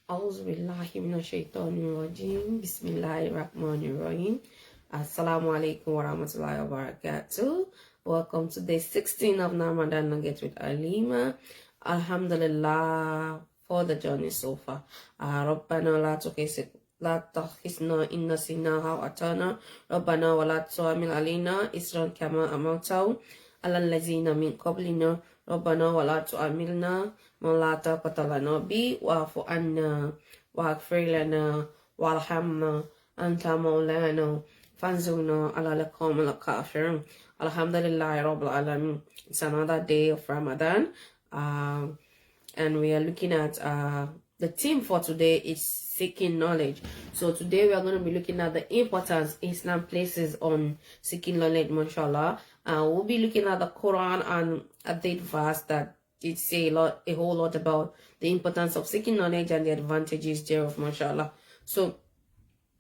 A'udhu billahi minash shaitanir rajim. Bismillahir rahmanir rahim. Assalamu alaikum wa rahmatullahi wa barakatuh. Welcome to day 16 of Ramadan Nugget with Halimat. Alhamdulillah for the journey so far. Rabbana la tukhizna in nasina aw atana. Rabbana wa la tu'amil alina isran kama amaltahu ala allazina min qablina. Rabbana wa la tu'amilna ma la taqata lana bi wa'fu anna waghfir lana warhamna anta maulana fanzurna ala al-qawmil kafirin. Alhamdulillah Rabbil Alamin. It's another day of Ramadan, and we are looking at the theme for today is seeking knowledge. So today we are going to be looking at the importance Islam places on seeking knowledge, mashallah. We'll be looking at the Quran and a date verse that it say a whole lot about the importance of seeking knowledge and the advantages thereof, mashallah. So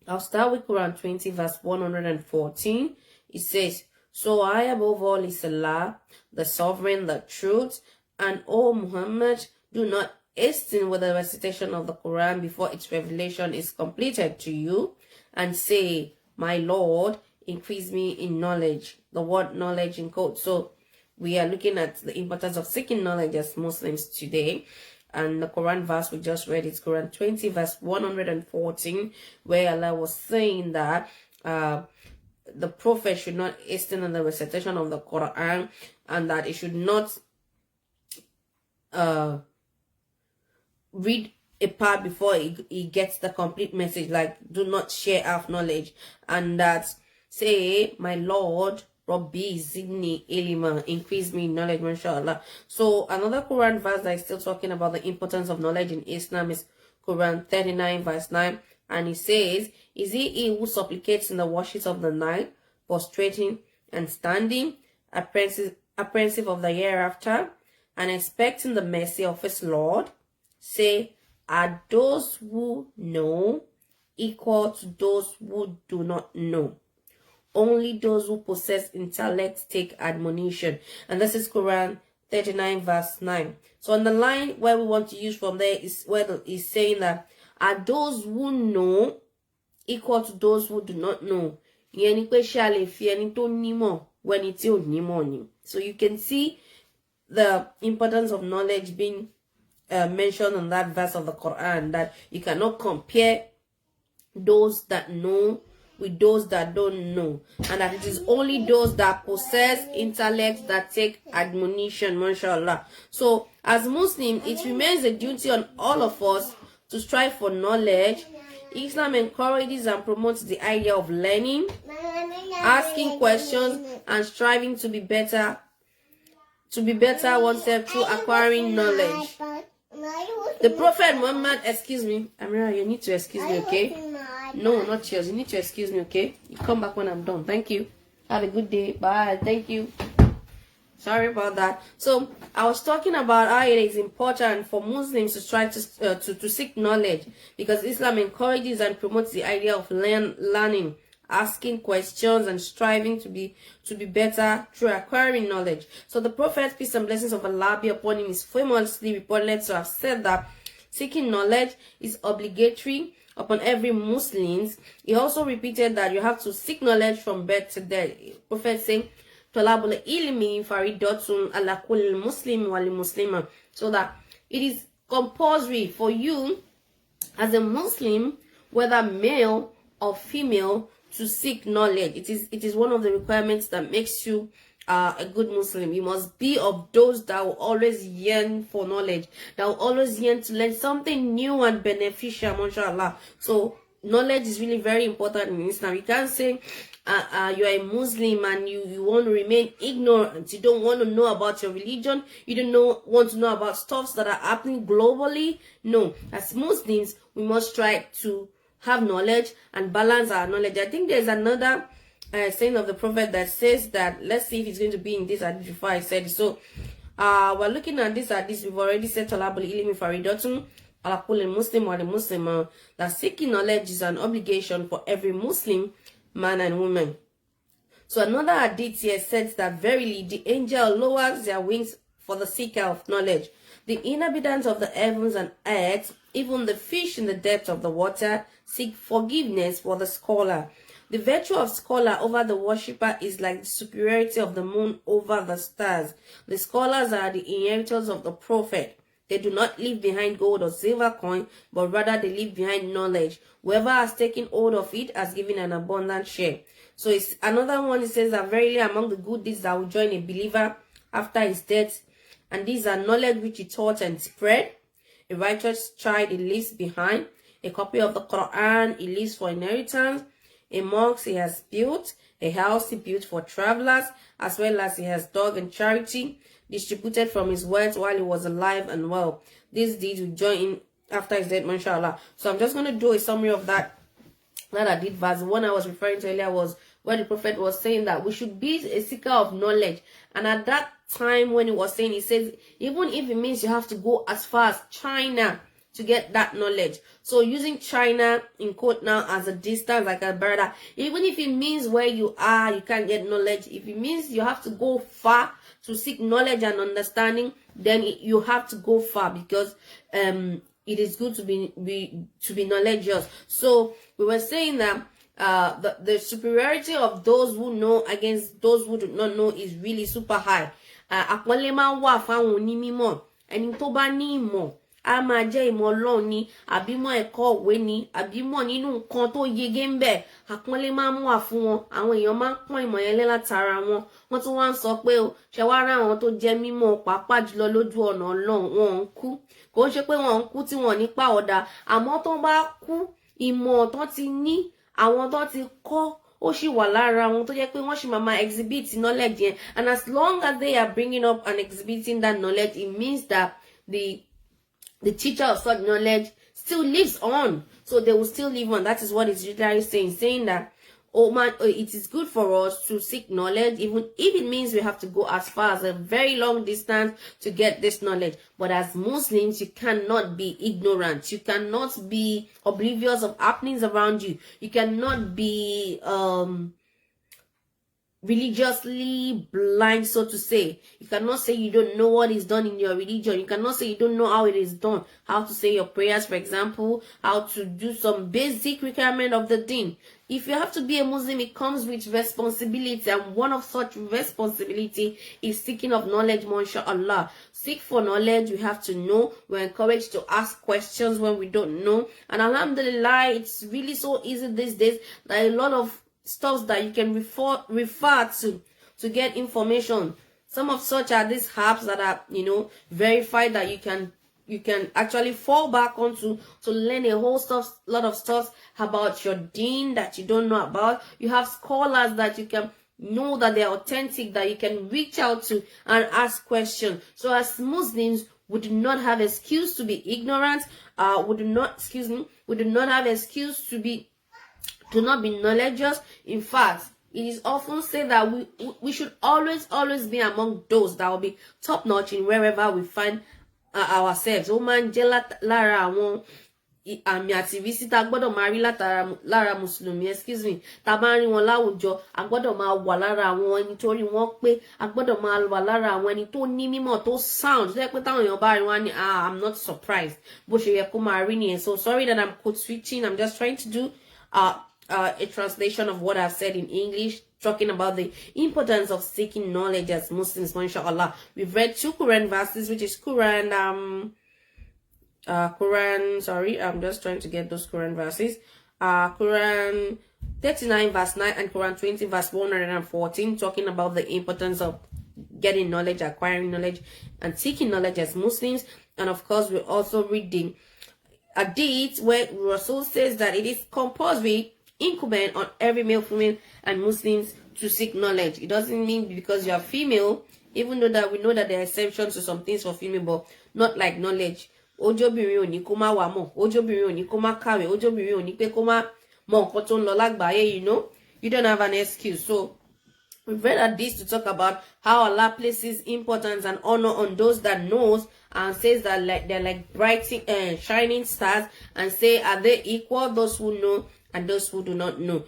I'll start with Quran 20 verse 114. It says, "So I above all is Allah, the sovereign, the truth, and O Muhammad, do not hasten with the recitation of the Quran before its revelation is completed to you, and say, my Lord, increase me in knowledge." The word knowledge in quotes. So we are looking at the importance of seeking knowledge as Muslims today. And the Quran verse we just read is Quran 20 verse 114, where Allah was saying that the Prophet should not hasten in the recitation of the Quran, and that it should not read a part before he gets the complete message, like do not share half knowledge, and that say, my Lord, Rabbi Zidni Ilma, increase me in knowledge, mashallah. So another Quran verse that is still talking about the importance of knowledge in Islam is Quran 39 verse 9, and it says, "Is he who supplicates in the watches of the night, prostrating and standing, apprehensive of the hereafter, and expecting the mercy of his Lord? Say, are those who know equal to those who do not know? Only those who possess intellect take admonition." And this is Quran 39 verse 9. So on the line where we want to use from there is where it's saying that are those who know equal to those who do not know. So you can see the importance of knowledge being mentioned on that verse of the Quran, that you cannot compare those that know with those that don't know, and that it is only those that possess intellect that take admonition, mashallah. So as Muslims, it remains a duty on all of us to strive for knowledge. Islam encourages and promotes the idea of learning, asking questions, and striving to be better oneself through acquiring knowledge. The Prophet Muhammad, excuse me, Amira, you need to excuse me, okay? No, not yours. You need to excuse me, okay? You come back when I'm done. Thank you. Have a good day. Bye. Thank you. Sorry about that. So I was talking about how it is important for Muslims to try to seek knowledge, because Islam encourages and promotes the idea of learning, asking questions, and striving to be better through acquiring knowledge. So the Prophet, peace and blessings of Allah be upon him, is famously reported to have said that seeking knowledge is obligatory upon every Muslim. He also repeated that you have to seek knowledge from birth to death. Prophet saying, "Talabul ilmi faridatun ala kulli muslim wal muslima," so that it is compulsory for you as a Muslim, whether male or female, to seek knowledge. It is one of the requirements that makes you a good Muslim. You must be of those that will always yearn for knowledge, that will always yearn to learn something new and beneficial, mashallah. So knowledge is really very important in Islam. You can't say you are a Muslim and you want to remain ignorant. You don't want to know about your religion. You don't want to know about stuffs that are happening globally. No, as Muslims, we must try to have knowledge and balance our knowledge. I think there's another saying of the Prophet that says that, let's see if it's going to be in this hadith before I said it. So we're looking at this hadith. We've already said talabul ilmi faridatun ala kulli muslim wa muslim, that seeking knowledge is an obligation for every Muslim man and woman. So another hadith here says that verily the angel lowers their wings for the seeker of knowledge. The inhabitants of the heavens and earth, even the fish in the depths of the water, seek forgiveness for the scholar. The virtue of scholar over the worshipper is like the superiority of the moon over the stars. The scholars are the inheritors of the prophet. They do not leave behind gold or silver coin, but rather they leave behind knowledge. Whoever has taken hold of it has given an abundant share. So it's another one. It says that verily among the good deeds that will join a believer after his death, and these are knowledge which he taught and spread. A righteous child he leaves behind. A copy of the Quran he leaves for inheritance. A mosque he has built. A house he built for travelers, as well as he has dug in charity, distributed from his wealth while he was alive and well. These deeds will join in after his death, mashallah. So I'm just going to do a summary of that I did verse. The one I was referring to earlier was where the prophet was saying that we should be a seeker of knowledge. And at that time when he was saying, he says, even if it means you have to go as far as China to get that knowledge. So using China in quote now as a distance, like a brother, even if it means where you are, you can't get knowledge. If it means you have to go far to seek knowledge and understanding, then you have to go far, because it is good to be knowledgeous. So we were saying that the superiority of those who know against those who do not know is really super high. Àpọ́nlé máa ń wà fáwọn onímọ̀. Ẹni tó bá ní ìmọ̀ a máa jẹ́ ìmọ̀ Ọlọ́run ni, àbí mọ̀ ẹ̀kọ́ òwe ni, àbí mọ̀ nínú nǹkan tó yege ń bẹ. Àpọ́nlé máa ń wà fún wọn. Àwọn èèyàn máa ń pọ́n ìmọ̀ yẹn lé látara wọn. Wọ́n tún wá ń sọ pé o, ṣe wá rá àwọn tó jẹ́ mímọ̀ pàápàá jùlọ lójú ọ̀nà Ọlọ́run, wọn ń kú. Kò ń ṣe pé wọn ń kú tí wọn nípa ọ̀dà, àmọ́ tó bá kú, ìmọ̀ tó ti ní, àwọn tó ti kọ́, ó sì wà lára wọn tó jẹ́ pé wọ́n sì máa exhibit knowledge yẹn. And as long as they are bringing up and exhibiting that knowledge, it means that the teacher of such knowledge still lives on. So they will still live on. That is what it's literally saying that, oh man, it is good for us to seek knowledge, even if it means we have to go as far as a very long distance to get this knowledge. But as Muslims, you cannot be ignorant. You cannot be oblivious of happenings around you. You cannot be religiously blind, so to say. You cannot say you don't know what is done in your religion. You cannot say you don't know how it is done. How to say your prayers, for example. How to do some basic requirement of the deen. If you have to be a Muslim, it comes with responsibility. And one of such responsibility is seeking of knowledge, mashallah. Seek for knowledge. We have to know. We're encouraged to ask questions when we don't know. And alhamdulillah, it's really so easy these days. There are a lot of stuff that you can refer to get information. Some of such are these apps that are, verified, that you can actually fall back onto to learn a whole lot of stuff about your deen that you don't know about. You have scholars that you can know that they're authentic, that you can reach out to and ask questions. So as Muslims, we do not have excuse to be ignorant. We do not have excuse to not be knowledgeous. In fact, it is often said that we should always be among those that will be top notch in wherever we find ourselves. Ó máa ń jẹ́ lára àwọn àmì àti ìrísí tá gbọ́dọ̀ máa rí lára mùsùlùmí, excuse me, tá bá rí wọn láwùjọ, a gbọ́dọ̀ máa wà lára àwọn ẹni tó rí wọn pé, a gbọ́dọ̀ máa wà lára àwọn ẹni tó ní mímọ̀, tó sound, tó jẹ́ pé táwọn èèyàn bá rí wọn ní I'm not surprised bó ṣe yẹ kó máa rí nìyẹn. So sorry that I'm code switching. I'm just trying to do a translation of what I've said in English, talking about the importance of seeking knowledge as Muslims, mashallah. We've read 2 Quran verses, which is Quran, sorry, I'm just trying to get those Quran verses. Quran 39 verse 9 and Quran 20 verse 114, talking about the importance of getting knowledge, acquiring knowledge, and seeking knowledge as Muslims. And of course, we're also reading hadith where Rasul says that it is compulsory, incumbent on every male, female, and Muslims to seek knowledge. It doesn't mean because you are female, even though that we know that there are exceptions to some things for female, but not like knowledge. Ojóbìnrin ò ní kó má wá mọ̀, ojóbìnrin ò ní kó má kàwé, ojóbìnrin ò ní pé kó má mọ̀ nǹkan tó ń lọ lágbàáyé, you don't have an excuse. So we've read this to talk about how Allah places importance and honor on those that knows, and says that they're like bright shining stars, and say, are they equal, those who know and those who do not know?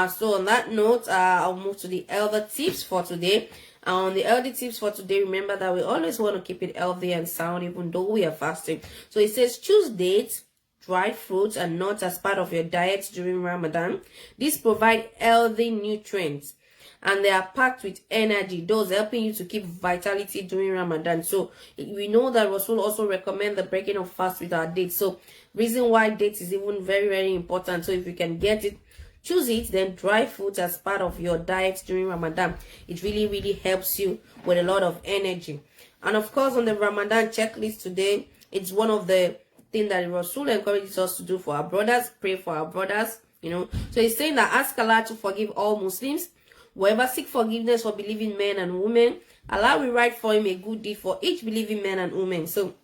So on that note, I'll move to the elder tips for today. The healthy tips for today, remember that we always want to keep it healthy and sound even though we are fasting. So it says choose dates, dried fruits and nuts as part of your diet during Ramadan. These provide healthy nutrients and they are packed with energy, those helping you to keep vitality during Ramadan. So we know that Rasul also recommend the breaking of fast with our dates. So reason why dates is even very, very important. So if you can get it, choose it. Then dry fruits as part of your diet during Ramadan. It really, really helps you with a lot of energy. And of course, on the Ramadan checklist today, it's one of the things that Rasul encourages us to do for our brothers. Pray for our brothers, you know. So he's saying that ask Allah to forgive all Muslims. Whoever seek forgiveness for believing men and women, Allah will write for him a good deed for each believing man and woman. So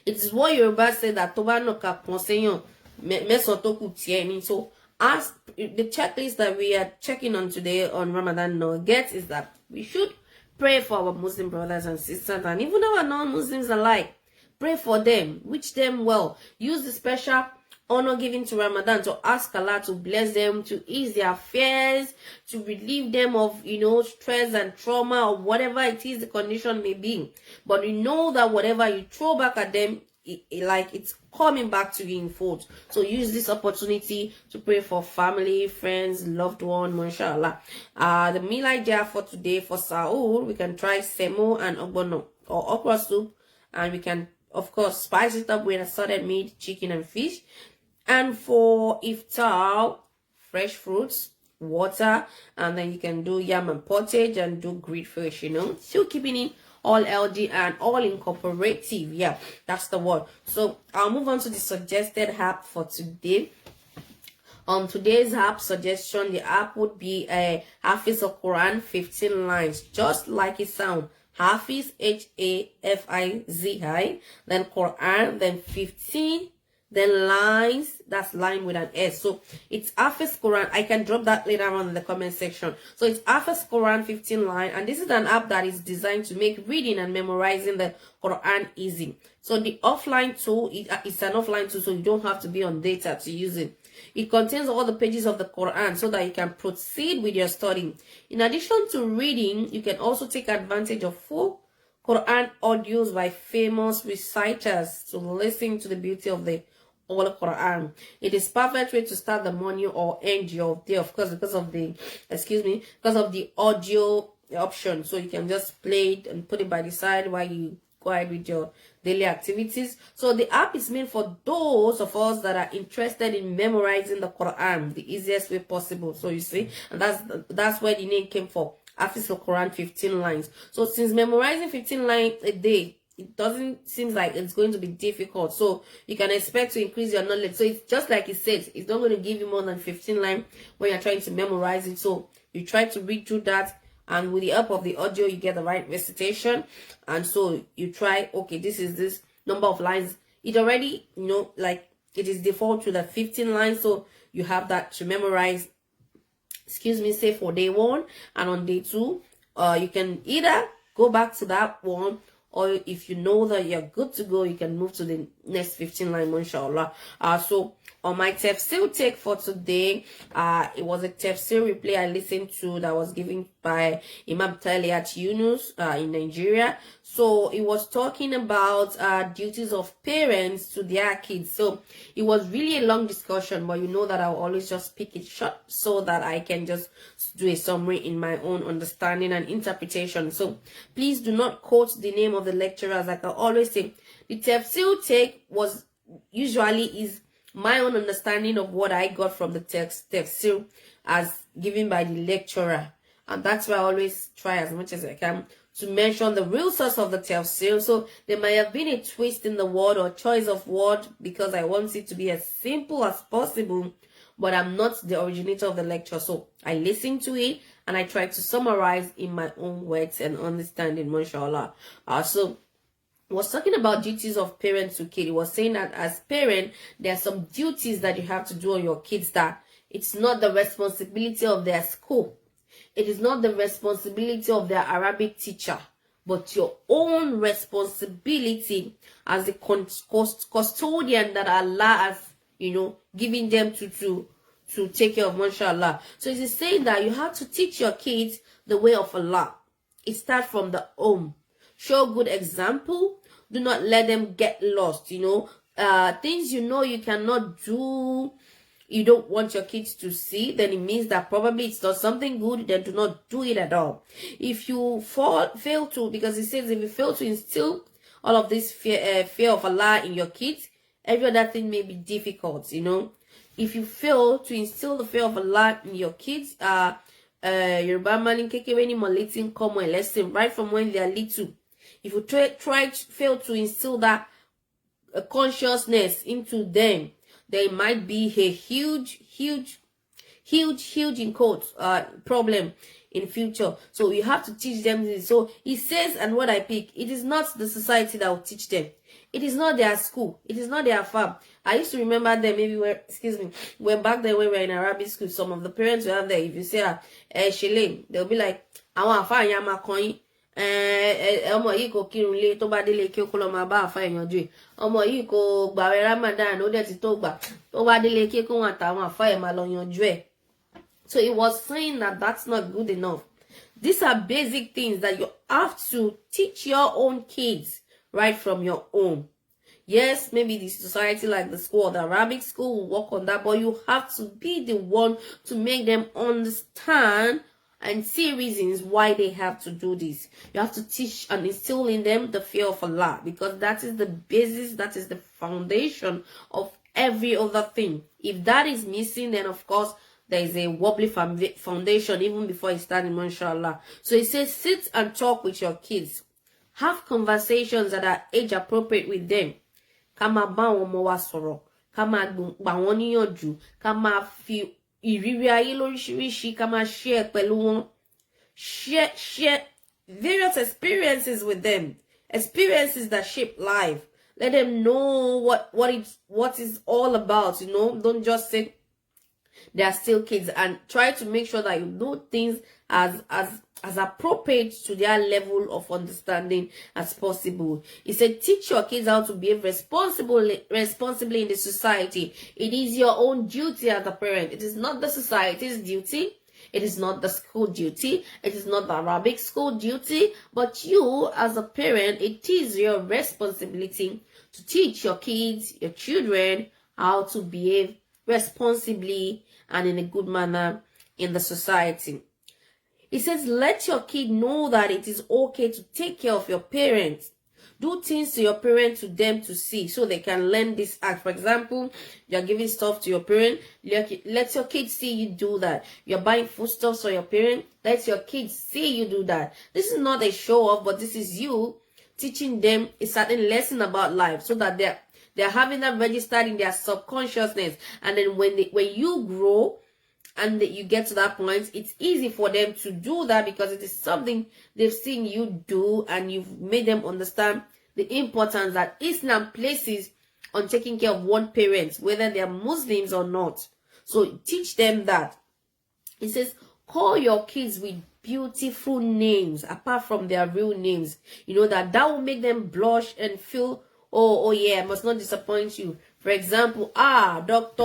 it is what Yoruba said that Toba no ka ponseyon mesotoku tieni. So ask the checklist that we are checking on today on Ramadan Nugget is that we should pray for our Muslim brothers and sisters and even our non-Muslims alike. Pray for them, wish them well. Use the special honor given to Ramadan to ask Allah to bless them, to ease their fears, to relieve them of, you know, stress and trauma or whatever it is the condition may be. But you know that whatever you throw back at them, it's coming back to you in full. So use this opportunity to pray for family, friends, loved one, mashallah. The meal idea for today for Sahur, we can try semo and ogbono or okra soup, and we can of course spice it up with assorted meat, chicken and fish. And for iftar, fresh fruits, water, and then you can do yam and pottage and do grilled fish, you know. Still keeping it all healthy and all incorporative. Yeah, that's the word. So I'll move on to the suggested app for today. On today's app suggestion, the app would be a Hafiz of Quran 15 lines, just like it sounds. Hafiz, Hafizi, then Quran, then 15, then lines, that's line with an S. So it's Hafiz Quran. I can drop that later on in the comment section. So it's Hafiz Quran 15 line, and this is an app that is designed to make reading and memorizing the Quran easy. So the offline tool, it's an offline tool, so you don't have to be on data to use it. It contains all the pages of the Quran so that you can proceed with your studying. In addition to reading, you can also take advantage of full Quran audios by famous reciters to listen to the beauty of the Holy Quran. It is perfect way to start the morning or end your day, of course, because of the audio option. So you can just play it and put it by the side while you go ahead with your daily activities. So the app is made for those of us that are interested in memorizing the Quran the easiest way possible. So you see, and that's where the name came from. Hafiz Quran 15 lines. So since memorizing 15 lines a day, it doesn't seem like it's going to be difficult. So you can expect to increase your knowledge. So it's just like it says, it's not going to give you more than 15 lines when you're trying to memorize it. So you try to read through that, and with the help of the audio, you get the right recitation. And so you try, okay, this is this number of lines. It already, you know, like it is default to the 15 lines. So you have that to memorize, say for day 1, and on day 2, you can either go back to that one, or if you know that you're good to go, you can move to the next 15 line, inshallah. So on my tafsir take for today, it was a tafsir replay I listened to that was given by Imam Taliat Yunus in Nigeria. So it was talking about duties of parents to their kids. So it was really a long discussion, but you know that I'll always just pick it short so that I can just do a summary in my own understanding and interpretation. So please do not quote the name of the lecturers. Like I always say, the tafsir take was usually is my own understanding of what I got from the tafsir as given by the lecturer. And that's why I always try as much as I can to mention the real source of the tafsir. So there might have been a twist in the word or choice of word because I want it to be as simple as possible, but I'm not the originator of the lecture. So I listen to it and I try to summarize in my own words and understanding, mashallah. So was talking about duties of parents to kids. It was saying that as parent, there are some duties that you have to do on your kids that it's not the responsibility of their school. It is not the responsibility of their Arabic teacher, but your own responsibility as the custodian that Allah has, you know, given them to take care of, mashallah. So it is saying that you have to teach your kids the way of Allah. it starts from the home. Show good example. Do not let them get lost, things you cannot do, you don't want your kids to see, then it means that probably it's not something good, then do not do it at all. If you fail to, because it says if you fail to instill all of this fear of Allah in your kids, every other thing may be difficult, If you fail to instill the fear of Allah in your kids, Yoruba man kekere ni mo letting come a lesson right from when they are little. If you fail to instill that consciousness into them, there might be a huge in quotes problem in future. So you have to teach them this. So he says, and what I pick, it is not the society that will teach them. It is not their school. It is not their farm. I used to remember them maybe when back then when we were in Arabic school, some of the parents will have there, if you say Shele, they'll be like, I want to yama coin. Ọmọ yìí kò kírun lé tó bá délé kí ó kó lọ máa bá àfáà ìyànjú ẹ̀. Ọmọ yìí kò gbààwẹ̀ Ramadan ó dẹ̀ ti tó gbà tó bá délé kí kó wọn àtàwọn àfáà ẹ̀ máa lọ yanjú ẹ̀. So it was saying that that's not good enough. These are basic things that you have to teach your own kids right from your home. Yes, maybe the society like the school or the Arabic school will work on that, but you have to be the one to make them understand and see reasons why they have to do this. You have to teach and instill in them the fear of Allah, because that is the basis, that is the foundation of every other thing. If that is missing, then of course there is a wobbly foundation even before you start, inshallah. So it says, sit and talk with your kids. Have conversations that are age appropriate with them. Kama ba won mo wa sọ̀rọ̀, kama gba won níyànjú, kama fi ìrírí ayé lóríṣiríṣi ká máa share pẹ̀lú wọn. Share various experiences with them. Experiences that shape life. Let them know what is all about, Don't just say they are still kids, and try to make sure that you do things as appropriate to their level of understanding as possible. He said, teach your kids how to behave responsibly in the society. It is your own duty as a parent. It is not the society's duty. It is not the school duty. It is not the Arabic school duty. But you, as a parent, it is your responsibility to teach your kids, your children, how to behave responsibly and in a good manner in the society. It says, let your kid know that it is okay to take care of your parents. Do things to your parents to them to see, so they can learn this act. For example, you're giving stuff to your parent. Let your kids see you do that. You're buying foodstuffs for your parent. Let your kids see you do that. This is not a show off, but this is you teaching them a certain lesson about life, so that they're having that registered in their subconsciousness. And then when you grow and you get to that point, it's easy for them to do that, because it is something they've seen you do, and you've made them understand the importance that Islam places on taking care of one parent, whether they are Muslims or not. So teach them that. It says, call your kids with beautiful names apart from their real names. That will make them blush and feel, oh yeah, I must not disappoint you. For example, doctor,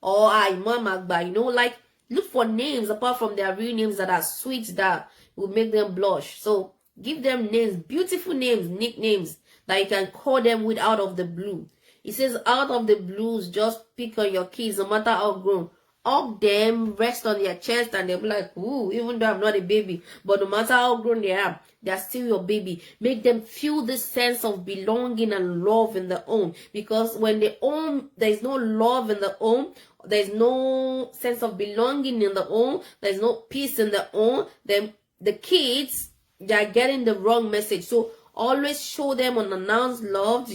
or Imam Agba, look for names apart from their real names that are sweet, that will make them blush. So give them names, beautiful names, nicknames that you can call them with out of the blue. It says out of the blues, just pick on your kids, no matter how grown. Hug them, rest on their chest, and they'll be like, ooh, even though I'm not a baby, but no matter how grown they are still your baby. Make them feel this sense of belonging and love in the home. Because when the home, there's no love in the home, there's no sense of belonging in the home, there's no peace in the home, then the kids, they're getting the wrong message. So always show them unannounced love,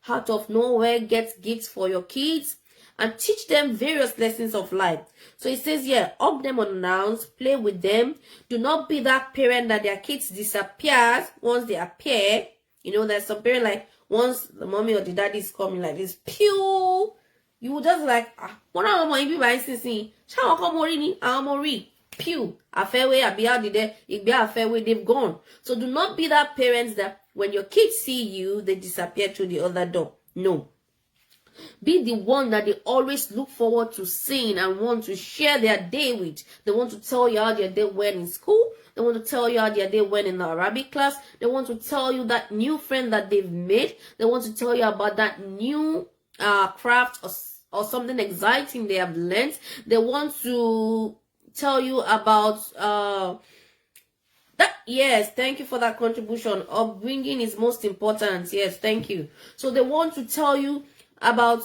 out of nowhere, get gifts for your kids, and teach them various lessons of life. So it says here, hug them unannounced, play with them. Do not be that parent that their kids disappears once they appear. There's some parent like, once the mommy or the daddy is coming like this, pew, you will just like, what am I by sissy? Shall come more pew, a fairway, a be out there, it be a fairway, they've gone. So do not be that parents that when your kids see you, they disappear through the other door. No. Be the one that they always look forward to seeing and want to share their day with. They want to tell you how their day went in school. They want to tell you how their day went in the Arabic class. They want to tell you that new friend that they've made. They want to tell you about that new craft or something exciting they have learned. They want to tell you about that. Yes, thank you for that contribution. Upbringing is most important. Yes, thank you. So they want to tell you about,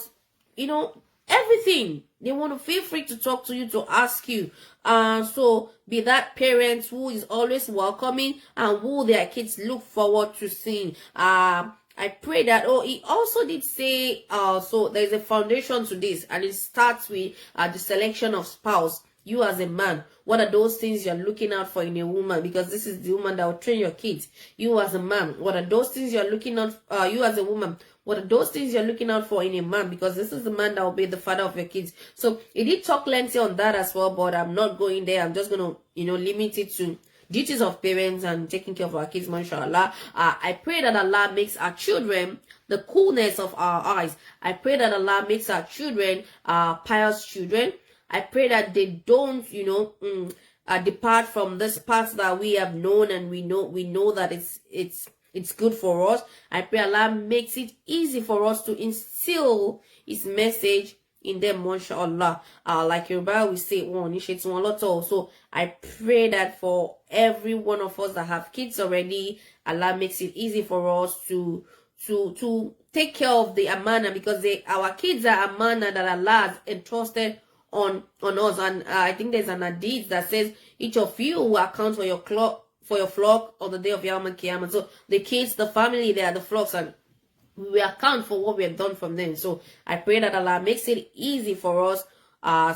everything. They want to feel free to talk to you, to ask you. So be that parent who is always welcoming and who their kids look forward to seeing. I pray that, he also did say, so there's a foundation to this, and it starts with the selection of spouse. You as a man, what are those things you're looking out for in a woman? Because this is the woman that will train your kids. You as a man, what are those things you're looking out, you as a woman, what are those things you're looking out for in a man? Because this is the man that will be the father of your kids. So he did talk plenty on that as well, but I'm not going there. I'm just going to, limit it to duties of parents and taking care of our kids, mashallah. I pray that Allah makes our children the coolness of our eyes. I pray that Allah makes our children pious children. I pray that they don't, depart from this path that we have known, and we know that it's good for us. I pray Allah makes it easy for us to instill His message in them, mashallah. Like Yoruba, we say, so I pray that for every one of us that have kids already, Allah makes it easy for us to take care of the amana, because our kids are amana that Allah has entrusted on us. And I think there's an hadith that says each of you will account for your flock on the day of Yawm al-Qiyamah. So the kids, the family, they are the flocks, and we will account for what we have done from them. So I pray that Allah makes it easy for us,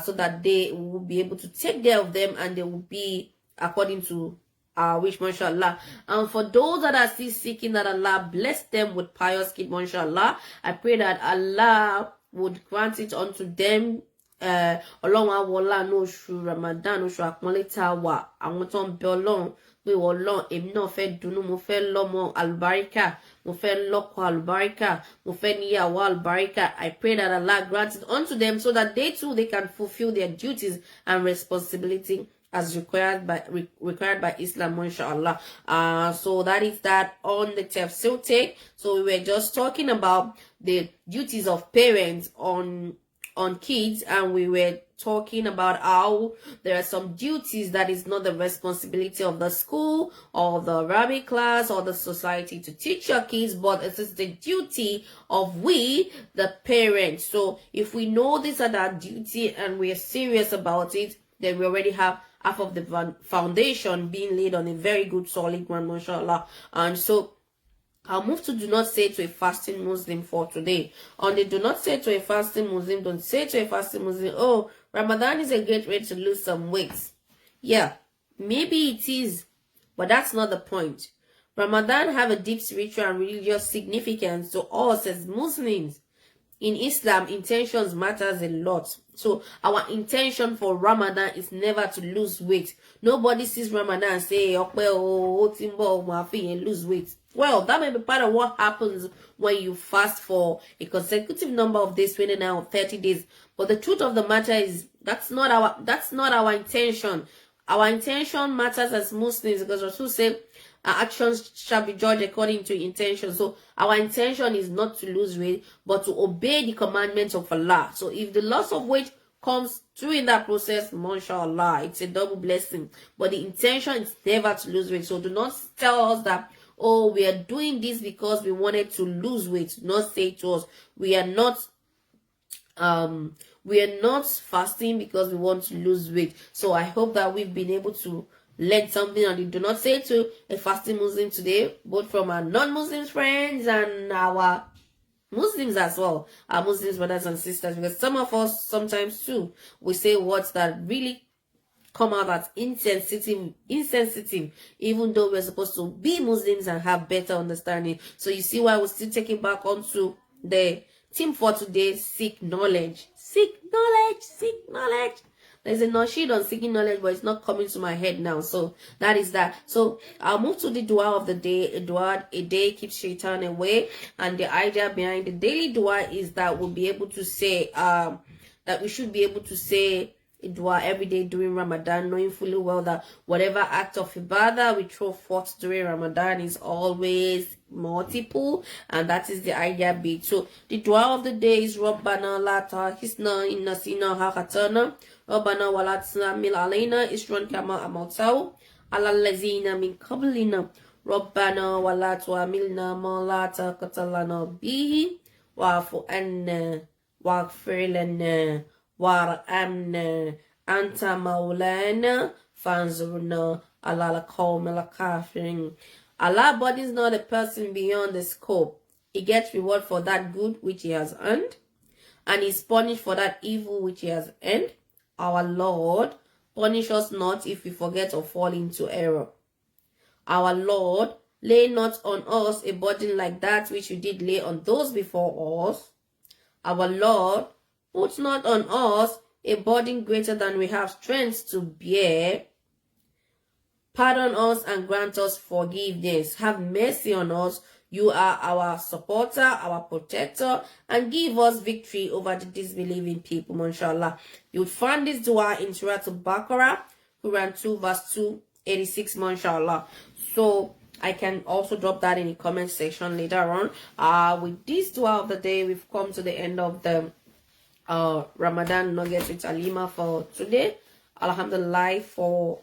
so that they will be able to take care of them, and they will be according to our wish, mashallah. And for those that are still seeking, that Allah bless them with pious kids, mashallah. I pray that Allah would grant it unto them. Ọlọ́run awọlá ní oṣù Ramadan, oṣù àpọ́nlé tá a wà, àwọn tó ń bẹ Ọlọ́run pé Ọlọ́run, èmi náà fẹ́ dunnú, mo fẹ́ lọ́mọ àlùbáríkà, mo fẹ́ lọ́kọ àlùbáríkà, mo fẹ́ níyàwó àlùbáríkà. I pray that Allah grant it unto them, so that they too, they can fulfill their duties and responsibility as required by Islam, inshallah. So that is that on the tafsir take. So we were just talking about the duties of parents on kids, and we were talking about how there are some duties that is not the responsibility of the school or the Arabic class or the society to teach your kids, but it is the duty of we, the parents. So if we know this is our duty and we are serious about it, then we already have half of the foundation being laid on a very good solid one, mashallah. And so I'll move to do not say to a fasting Muslim for today. On the do not say to a fasting Muslim, don't say to a fasting Muslim, oh, Ramadan is a great way to lose some weight. Yeah, maybe it is, but that's not the point. Ramadan have a deep spiritual and religious significance to us as Muslims. In Islam, intentions matters a lot. So our intention for Ramadan is never to lose weight. Nobody sees Ramadan and say, lose weight. Well, that may be part of what happens when you fast for a consecutive number of days, 29 or 30 days. But the truth of the matter is that's not our intention. Our intention matters as Muslims, because Rasul said our actions shall be judged according to intention. So our intention is not to lose weight, but to obey the commandments of Allah. So if the loss of weight comes through in that process, mashallah, it's a double blessing. But the intention is never to lose weight. So do not tell us that, oh, we are doing this because we wanted to lose weight. Do not say to us, we are not fasting because we want to lose weight. So I hope that we've been able to learn something, and you do not say to a fasting Muslim today, both from our non-Muslim friends and our Muslims as well, our Muslims brothers and sisters, because some of us sometimes too, we say words that really come out as insensitive, even though we're supposed to be Muslims and have better understanding. So you see why we're still taking back onto the theme for today: seek knowledge. Seek knowledge, seek knowledge. there's a nasheed on seeking knowledge, but it's not coming to my head now. So that is that. So I'll move to the dua of the day. A day keeps shaitan away. And the idea behind the daily dua is that we'll be able to say, that we should be able to say dua every day during Ramadan, knowing fully well that whatever act of ibadah we throw forth during Ramadan is always multiple, and that is the idea bit. So the dua of the day is Rabbana la ta'khizna in nasina hakatana, Rabbana wa la tahmil alayna isran kama amaltahu ala allazina min qablina, Rabbana wa la tu'amilna ma la taqata lana bihi wa'fu anna waghfir lana warhamna anta maulana fanzurna ala al-qawmil kafirin. Allah bodies not a person beyond the scope. He gets reward for that good which he has earned, and is punished for that evil which he has earned. Our Lord, punish us not if we forget or fall into error. Our Lord, lay not on us a burden like that which you did lay on those before us. Our Lord, put not on us a burden greater than we have strength to bear. Pardon us and grant us forgiveness. Have mercy on us. You are our supporter, our protector, and give us victory over the disbelieving people, mashallah. You would find this dua in Surah Al-Baqarah, Quran 2, verse 286, mashallah. So I can also drop that in the comment section later on. With this dua of the day, we've come to the end of the Ramadan Nugget with Halimat for today. Alhamdulillah for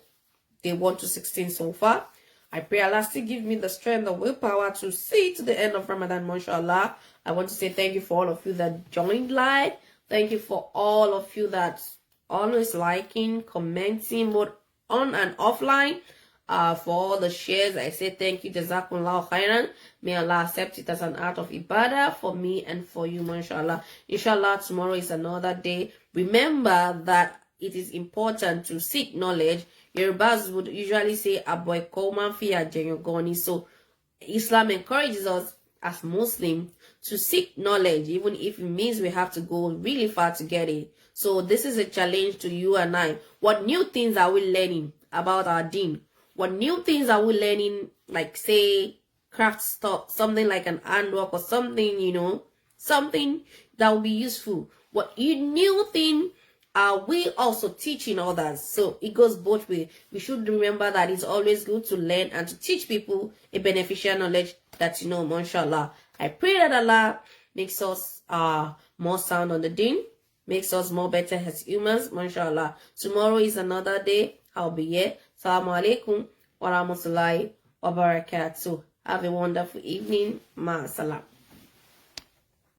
day 1 to 16 so far. I pray Allah still give me the strength and willpower to see to the end of Ramadan, mashallah. I want to say thank you for all of you that joined live. Thank you for all of you that always liking, commenting, both on and offline. For all the shares, I say thank you, jazakumullahu khairan. May Allah accept it as an act of ibadah for me and for you, mashallah. Inshallah, tomorrow is another day. Remember that it is important to seek knowledge. Yorubas would usually say, "Aboy koman fi ajeyogoni." So Islam encourages us as Muslims to seek knowledge, even if it means we have to go really far to get it. So this is a challenge to you and I. What new things are we learning about our deen? What new things are we learning, like say craft stuff, something like an handwork or something, you know, something that will be useful. What new thing are we also teaching others? So it goes both ways. We should remember that it's always good to learn and to teach people a beneficial knowledge that you know, mashallah. I pray that Allah makes us more sound on the deen, makes us more better as humans, mashallah. Tomorrow is another day. I'll be here. Assalamu alaikum wa rahmatullahi wa barakatuh. Have a wonderful evening. Ma salam.